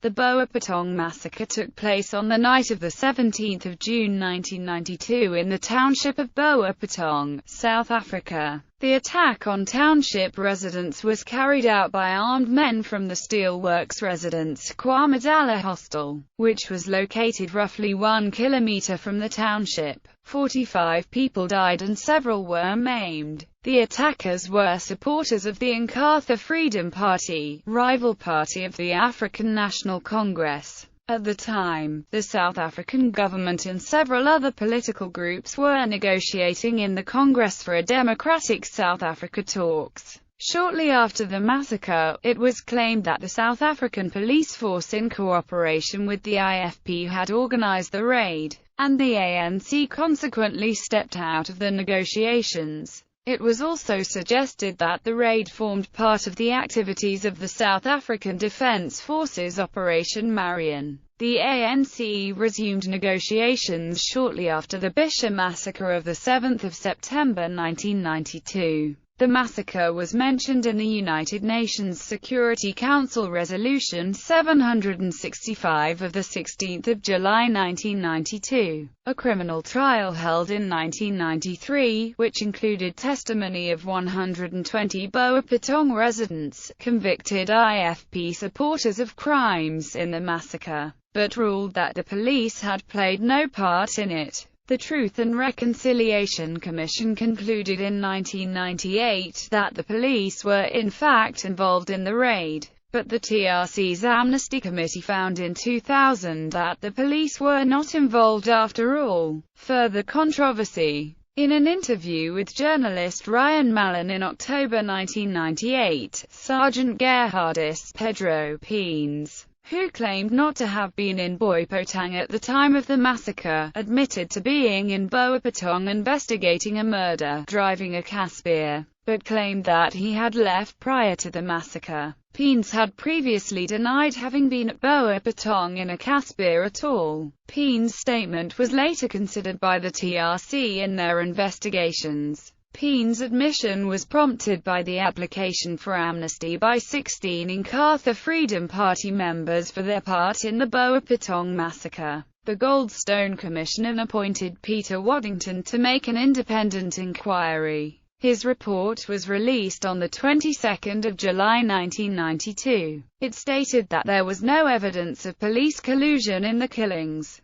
The Boipatong massacre took place on the night of the 17th of June 1992 in the township of Boipatong, South Africa. The attack on township residents was carried out by armed men from the steelworks residence Kwamadala hostel, which was located roughly 1 kilometer from the township. 45 people died and several were maimed. The attackers were supporters of the Inkatha Freedom Party, rival party of the African National Congress. At the time, the South African government and several other political groups were negotiating in the Congress for a democratic South Africa talks. Shortly after the massacre, it was claimed that the South African police force in cooperation with the IFP had organized the raid, and the ANC consequently stepped out of the negotiations. It was also suggested that the raid formed part of the activities of the South African Defence Forces Operation Marion. The ANC resumed negotiations shortly after the Bisha massacre of 7 September 1992. The massacre was mentioned in the United Nations Security Council Resolution 765 of 16 July 1992. A criminal trial held in 1993, which included testimony of 120 Boipatong residents, convicted IFP supporters of crimes in the massacre, but ruled that the police had played no part in it. The Truth and Reconciliation Commission concluded in 1998 that the police were in fact involved in the raid, but the TRC's Amnesty Committee found in 2000 that the police were not involved after all. Further controversy. In an interview with journalist Ryan Mallon in October 1998, Sergeant Gerhardus Pedro Pines, who claimed not to have been in Boipatong at the time of the massacre, admitted to being in Boipatong investigating a murder, driving a Casspir, but claimed that he had left prior to the massacre. Pines had previously denied having been at Boipatong in a Casspir at all. Pines' statement was later considered by the TRC in their investigations. Pines' admission was prompted by the application for amnesty by 16 Inkatha Freedom Party members for their part in the Boipatong massacre. The Goldstone Commission appointed Peter Waddington to make an independent inquiry. His report was released on the 22nd of July 1992. It stated that there was no evidence of police collusion in the killings.